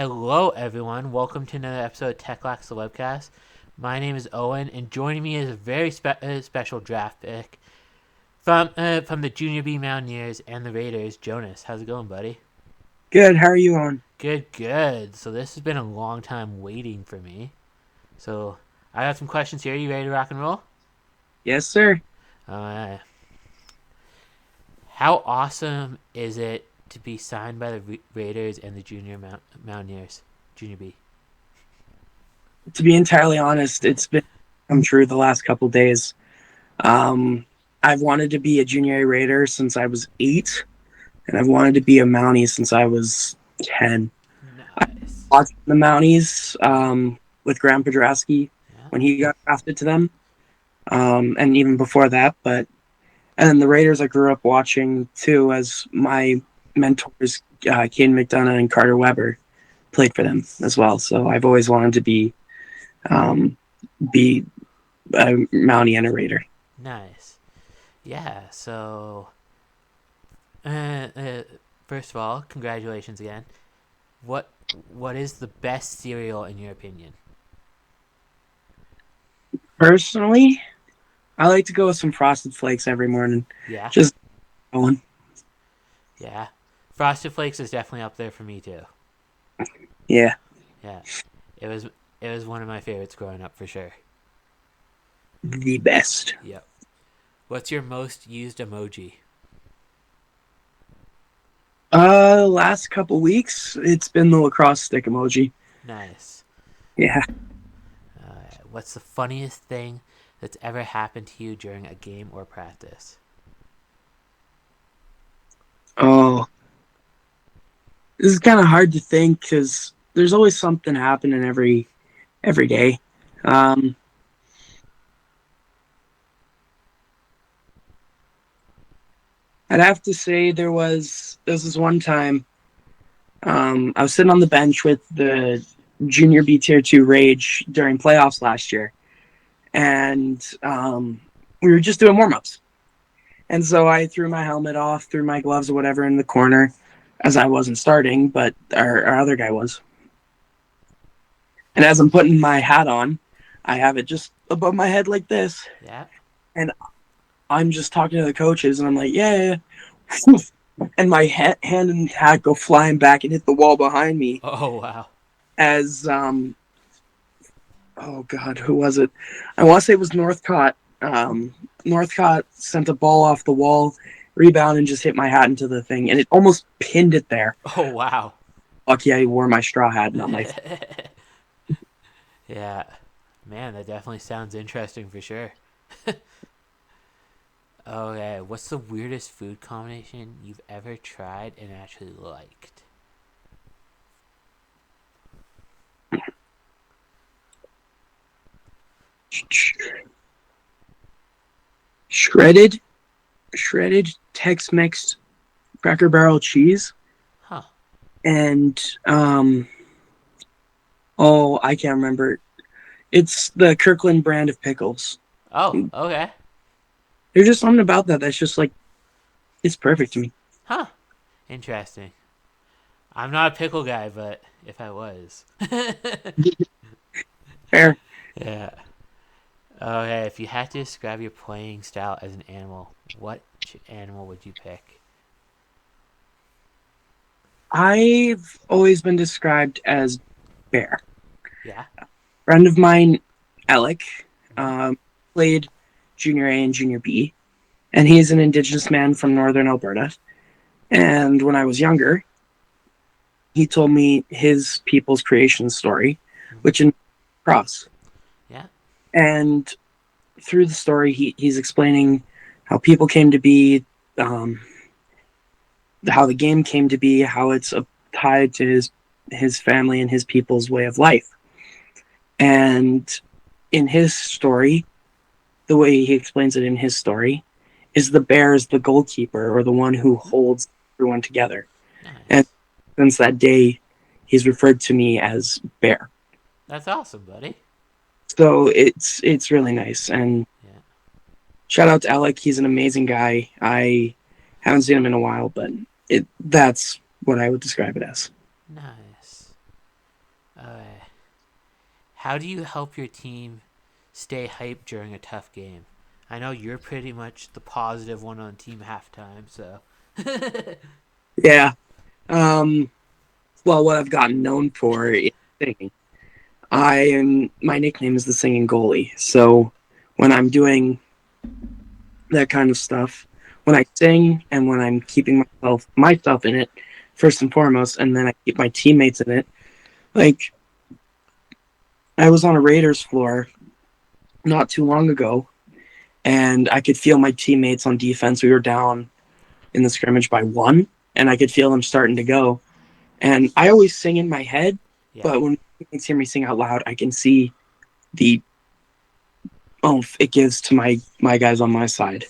Hello, everyone. Welcome to another episode of Tech-Lax, the webcast. My name is Owen, and joining me is a very special draft pick from the Junior B Mountaineers and the Raiders, Jonas. How's it going, buddy? Good. How are you on? Good, good. So this has been a long time waiting for me. So I got some questions here. You ready to rock and roll? Yes, sir. Uh, how awesome is it to be signed by the Raiders and the Junior Mountaineers, Junior B? To be entirely honest, it's been come true the last couple days. Um, I've wanted to be a junior A Raider since I was 8, and I've wanted to be a Mountie since I was 10. I Nice. watched the Mounties with Graham Podrasky Yeah. when he got drafted to them, and even before that. And then the Raiders I grew up watching too, as my mentors, Caden McDonough and Carter Weber, played for them as well. So I've always wanted to um, be a Mountie and a Raider. Nice. Yeah, so uh, uh, first of all, congratulations again. What what is the best cereal in your opinion? Personally, I like to go with some Frosted Flakes every morning. Yeah, Just going. yeah. Frosted Flakes is definitely up there for me too. Yeah, Yeah, it was it was one of my favorites growing up for sure. the best. Yep. What's your most used emoji? Last couple weeks, it's been the lacrosse stick emoji. Nice. Yeah. What's the funniest thing that's ever happened to you during a game or practice? Oh, this is kind of hard to think because there's always something happening every day. Um, I'd have to say there was this one time. I was sitting on the bench with the junior B tier 2 Rage during playoffs last year, and we were just doing warm ups. And so I threw my helmet off, threw my gloves or whatever in the corner, as I wasn't starting, but our other guy was. And as I'm putting my hat on, I have it just above my head like this, Yeah. and I'm just talking to the coaches, and I'm like, yeah, yeah. And my hand and hat go flying back and hit the wall behind me Oh wow. as oh god, who was it? I want to say it was Northcott. Northcott sent a ball off the wall, rebound, and just hit my hat into the thing, and it almost pinned it there. Oh wow. Lucky I wore my straw hat, not my. Yeah. Man, that definitely sounds interesting for sure. Okay, what's the weirdest food combination you've ever tried and actually liked? shredded shredded Tex-Mex Cracker Barrel cheese Huh. and oh, I can't remember. It's the Kirkland brand of pickles. Oh, okay. There's just something about that that's just like it's perfect to me. Huh. Interesting. I'm not a pickle guy, but if I was. Fair. Yeah. Okay, if you had to describe your playing style as an animal, what animal would you pick? I've always been described as bear. Yeah. Friend of mine, Alec, Mm-hmm. played junior A and junior B, and he's an Indigenous man from northern Alberta. And when I was younger, he told me his people's creation story, Mm-hmm. which in cross. Yeah. And through the story, he's explaining how people came to be, um, how the game came to be, how it's tied to his family and his people's way of life. And in his story, the way he explains it in his story, is the bear is the goalkeeper or the one who holds everyone together. And Nice. since that day, he's referred to me as Bear. That's awesome, buddy. So it's really nice. And Yeah. shout out to Alec. He's an amazing guy. I haven't seen him in a while, but that's what I would describe it as. Nice. Uh, how do you help your team stay hyped during a tough game? I know you're pretty much the positive one on team halftime, so. Yeah. Um, well, what I've gotten known for is singing. My nickname is the Singing Goalie. So when I'm doing that kind of stuff, when I sing and when I'm keeping myself in it, first and foremost, and then I keep my teammates in it. Like I was on a Raiders floor not too long ago, and I could feel my teammates on defense. We were down in the scrimmage by one, and I could feel them starting to go. And I always sing in my head, Yeah. but when teammates hear me sing out loud, I can see the oomph it gives to my guys on my side.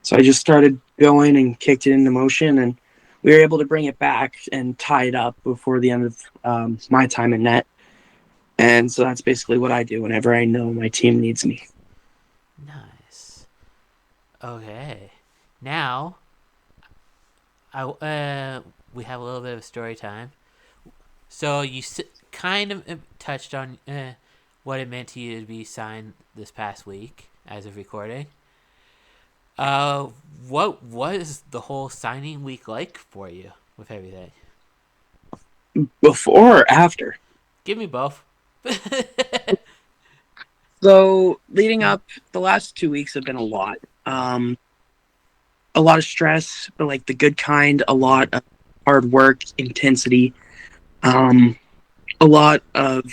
So I just started going and kicked it into motion, and we were able to bring it back and tie it up before the end of my time in net. And so that's basically what I do whenever I know my team needs me. Nice. Okay. Now, we have a little bit of story time. So you kind of touched on what it meant to you to be signed this past week as of recording. Uh, what was the whole signing week like for you with everything? Before or after? Give me both. So leading up, the last 2 weeks have been Yeah. A lot of stress, but like the good kind. A lot of hard work, intensity, um, a lot of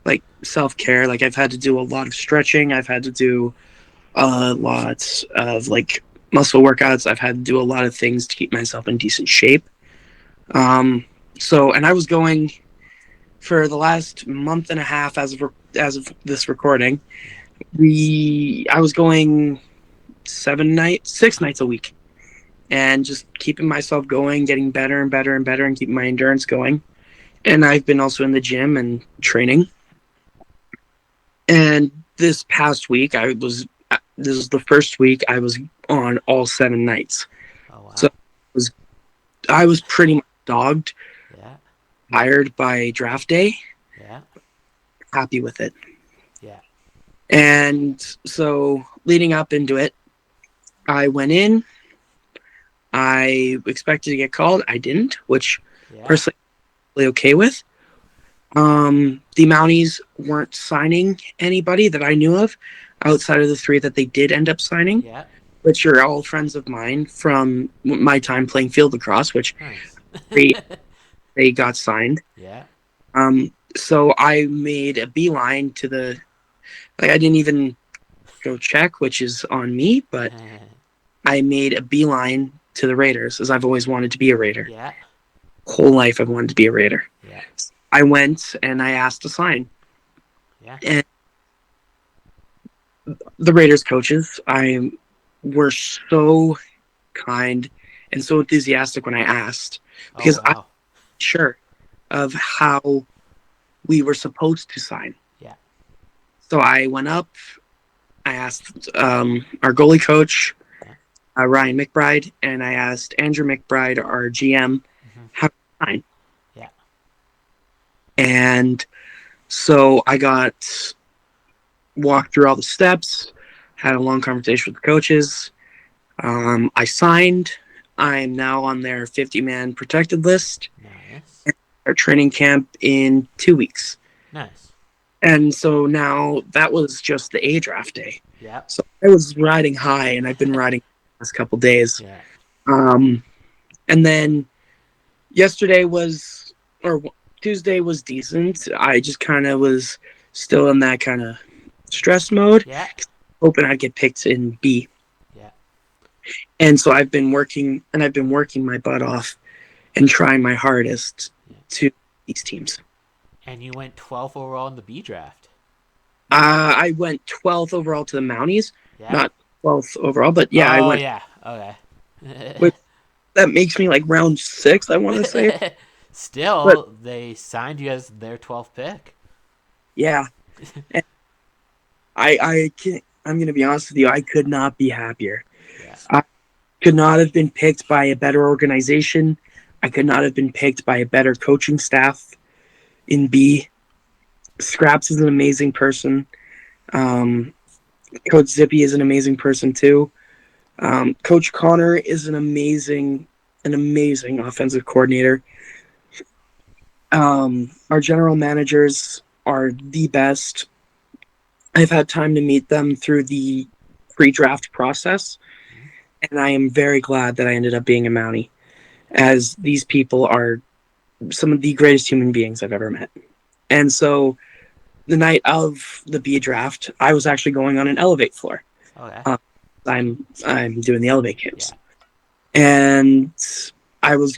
like self care. Like I've had to do a lot of stretching. I've had to do lots of like muscle workouts. I've had to do a lot of things to keep myself in decent shape. Um, and I was going for the last month and a half as of this recording. I was going 6 nights a week, and just keeping myself going, getting better and better and better, and keeping my endurance going. And I've been also in the gym and training. And this past week, this is the first week I was on all 7 nights. Oh So wow. was I was pretty much dogged, Yeah. tired by draft day, Yeah. happy with it. Yeah. And so leading up into it, I went in. I expected to get called. I didn't, which Yeah. personally I'm really okay with. The Mounties weren't signing anybody that I knew of outside of the three that they did end up signing, Yeah. which are all friends of mine from my time playing field lacrosse, which Nice. they, they got signed. Yeah. So I made a beeline to I didn't even go check, which is on me, but I made a beeline to the Raiders as I've always wanted to be a Raider. Yeah. Whole life I've wanted to be a Raider. Yeah. I went and I asked to sign. Yeah. And the Raiders coaches, I were so kind and so enthusiastic when I asked Oh because I'm wow. sure of how we were supposed to sign. Yeah. So I went up, I asked our goalie coach, Yeah. Ryan McBride, and I asked Andrew McBride, our GM, Mm-hmm. how to sign. Yeah. And so I got walked through all the steps, had a long conversation with the coaches. I signed. I'm now on their 50-man protected list. Nice. Our training camp in 2 weeks. Nice. And so now that was just the A draft day. Yeah. So I was riding high, and I've been riding the last couple days. Yeah. Um, and then yesterday was, or Tuesday was decent. I just kind of was still in that kind of stress mode, Yeah. hoping I'd get picked in B. Yeah. And so I've been working my butt off and trying my hardest Yeah. to these teams. And you went 12th overall in the B draft. I went 12th overall to the Mounties, Yeah. not 12th overall, but yeah, I Oh went. yeah. Okay. But that makes me like round 6, I want to say. But Still, they signed you as their 12th pick. yeah, and I can't, I'm gonna be honest with you. I could not be happier. Yeah. I could not have been picked by a better organization. I could not have been picked by a better coaching staff in B. Scraps is an amazing person. Um, Coach Zippy is an amazing person too. Coach Connor is an amazing offensive coordinator. Our general managers are the best. I've had time to meet them through the pre-draft process, Mhm. and I am very glad that I ended up being a Mountie, as these people are some of the greatest human beings I've ever met. And so the night of the B draft, I was actually going on an elevate floor. Okay. Uh, I'm doing the elevate camps, Yeah. and I was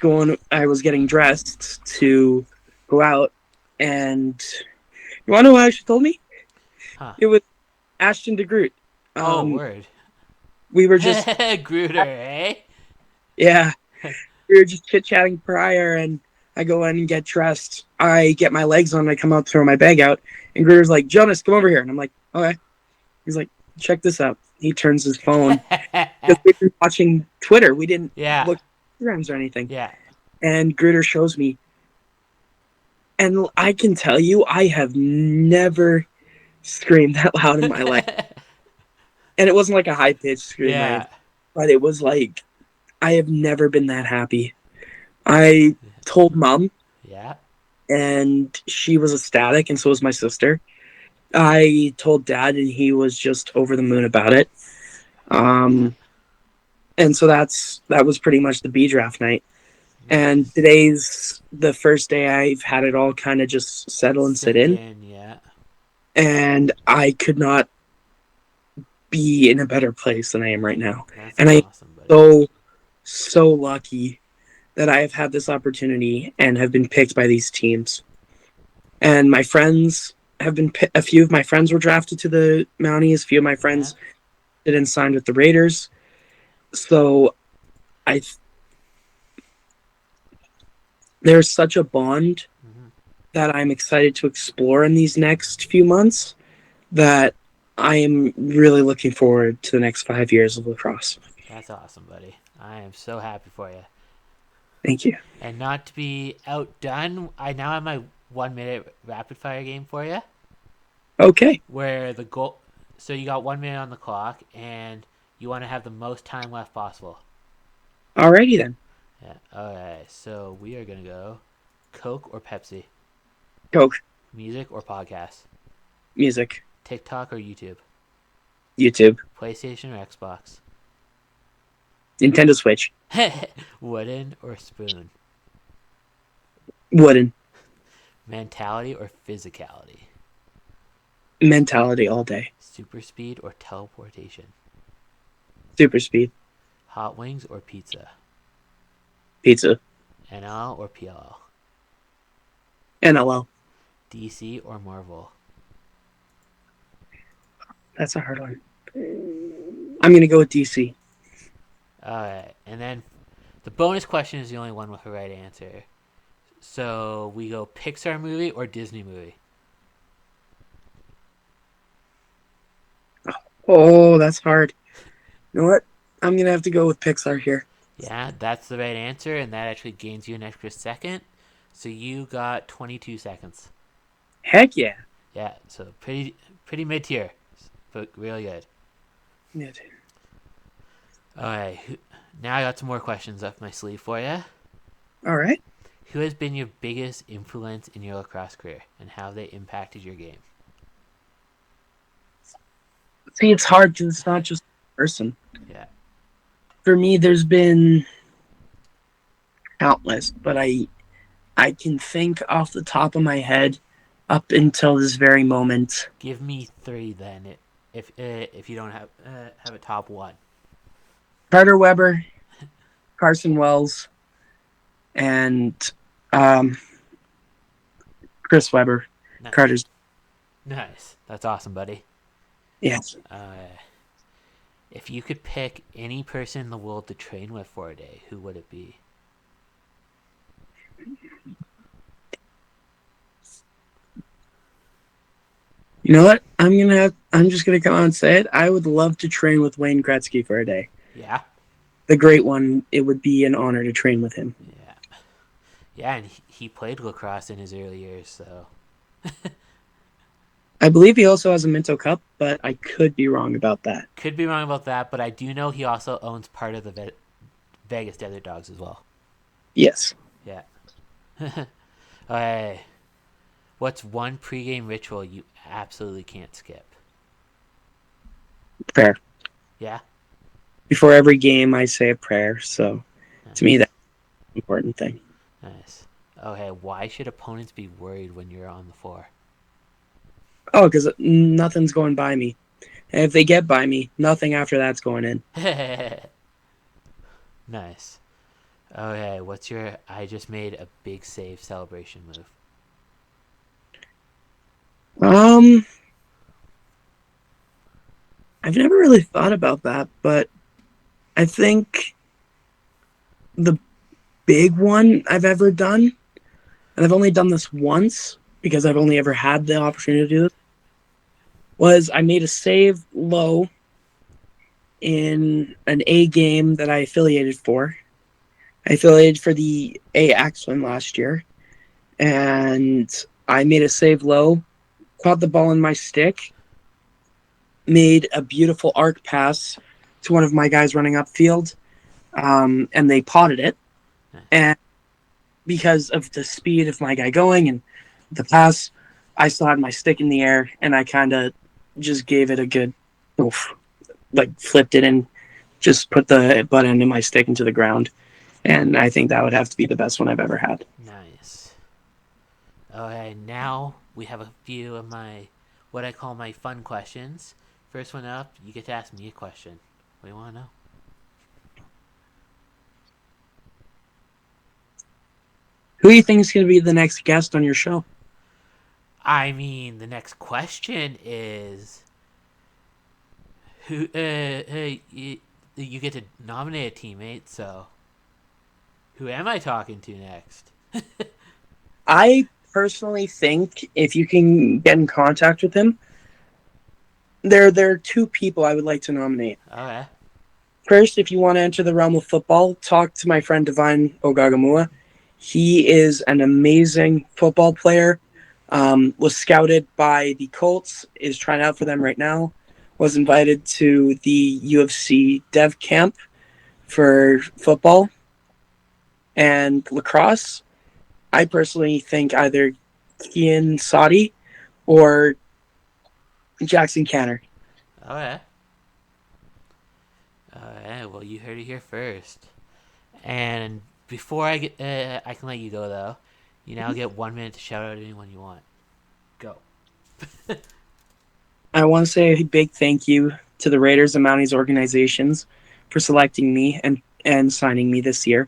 getting dressed to go out, and you want to know what she told me? Huh. It was Ashton DeGroot. Oh, Um, word. we were just Gruder, eh? yeah, we were just chit chatting prior, and I go in and get dressed. I get my legs on, and I come out, throw my bag out, and Gruder's like, "Jonas, come over here," and I'm like, "Okay." He's like, "Check this out." He turns his phone because we've been watching Twitter. We didn't Yeah. look at Instagrams or anything, Yeah. and Gruder shows me, and I can tell you, I have never screamed that loud in my life, and it wasn't like a high pitched scream or Yeah. anything, but it was like I have never been that happy. I told mom, Yeah. and she was ecstatic, and so was my sister. I told dad, and he was just over the moon about it. Yeah. Um, and so that was pretty much the B draft night. And Nice. today's the first day I've had it all kind of just settle and sit Sink in. in, yeah. And I could not be in a better place than I am right now. That's And I'm awesome, buddy. so, so lucky that I have had this opportunity and have been picked by these teams. And my friends have been, a few of my friends were drafted to the Mounties. A few of my Yeah. friends did and signed with the Raiders. So I, there's such a bond Hmm. that I'm excited to explore in these next few months that I am really looking forward to the next 5 years of lacrosse. That's awesome, buddy. I am so happy for you. Thank you. And not to be outdone, I now have my 1 minute rapid fire game for you. Okay. Where the goal. So you got 1 minute on the clock, and you want to have the most time left possible. Alrighty then. Yeah. Alright. So we are going to go Coke or Pepsi? Coke. Music or podcast? Music. TikTok or YouTube? YouTube. PlayStation or Xbox? Nintendo Switch. Wooden or spoon? Wooden. Mentality or physicality? Mentality all day. Super speed or teleportation? Super speed. Hot wings or pizza? Pizza. NL or PLL? NLL. DC or Marvel? That's a hard one. I'm going to go with DC. Alright, and then the bonus question is the only one with the right answer. So we go Pixar movie or Disney movie? Oh, that's hard. You know what? I'm going to have to go with Pixar here. Yeah, that's the right answer, and that actually gains you an extra second. So you got 22 seconds. Heck yeah. Yeah, so pretty mid tier, but really good. Yeah, Alright, now I got some more questions up my sleeve for you. all right. Who has been your biggest influence in your lacrosse career, and how they impacted your game? See, it's hard because it's not just a person. Yeah. For me, there's been countless, but I can think off the top of my head up until this very moment. Give me three then, if you don't have a top one. Carter Weber, Carson Wells, and um, Chris Weber. Nice, Carter's nice. That's awesome, buddy. yes. If you could pick any person in the world to train with for a day, who would it be? You know what? I'm just gonna come out and say it. I would love to train with Wayne Gretzky for a day. Yeah, The great one. It would be an honor to train with him. yeah, yeah. And he played lacrosse in his early years, so I believe he also has a Minto Cup, but I could be wrong about that. Could be wrong about that, but I do know he also owns part of the Vegas Desert Dogs as well. Yes. Yeah. Okay. What's one pregame ritual you absolutely can't skip? Prayer. Yeah? Before every game, I say a prayer. So to me, Nice. that's an important thing. Nice. Okay, why should opponents be worried when you're on the floor? Oh, because nothing's going by me. And if they get by me, nothing after that's going in. Nice. Okay, what's your I just made a big save celebration move? Um, I've never really thought about that, but I think the big one I've ever done, and I've only done this once because I've only ever had the opportunity to do it, was I made a save low in an A game that I affiliated for. I affiliated for the A Axwin last year, and I made a save low, caught the ball in my stick, made a beautiful arc pass to one of my guys running upfield, and they potted it. Nice. And because of the speed of my guy going and the pass, I still had my stick in the air, and I kind of just gave it a good, oof, like flipped it and just put the butt end of my stick into the ground. And I think that would have to be the best one I've ever had. Nice. Okay, now we have a few of my what I call my fun questions. First one up, you get to ask me a question. What do you want to know? Who do you think is going to be the next guest on your show? I mean, the next question is who you get to nominate a teammate, so who am I talking to next? I personally think if you can get in contact with him, there are two people I would like to nominate. Okay. First, if you want to enter the realm of football, talk to my friend Divine Ogagamua. He is an amazing football player. Was scouted by the Colts, is trying out for them right now. Was invited to the UFC dev camp for football and lacrosse. I personally think either Kian Sadi or Jackson Canner. Okay. Alright, well, you heard it here first. And before I can let you go though. You now get 1 minute to shout out anyone you want. Go. I want to say a big thank you to the Raiders and Mounties organizations for selecting me and signing me this year.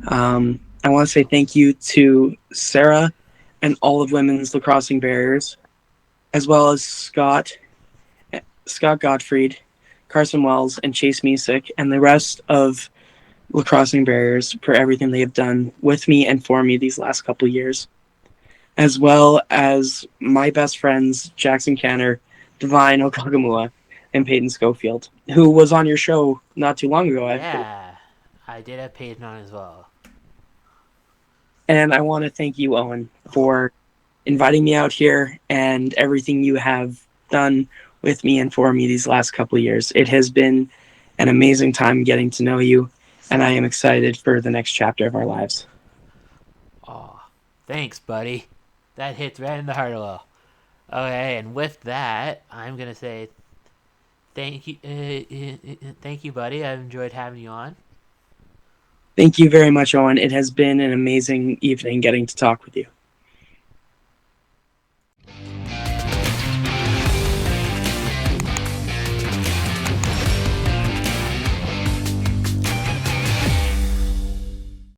I want to say thank you to Sarah and all of women's lacrossing barriers, as well as Scott Gottfried, Carson Wells, and Chase Musick, and the rest of lacrossing barriers for everything they have done with me and for me these last couple of years, as well as my best friends Jackson Canner, Divine Okagamua, and Peyton Schofield, who was on your show not too long ago, I believe. Yeah. I did have Peyton on as well. And I want to thank you, Owen, for inviting me out here and everything you have done with me and for me these last couple of years. It has been an amazing time getting to know you, and I am excited for the next chapter of our lives. Oh, thanks, buddy. That hits right in the heart of low. Okay, and with that, I'm gonna say thank you, buddy. I've enjoyed having you on. Thank you very much, Owen. It has been an amazing evening getting to talk with you.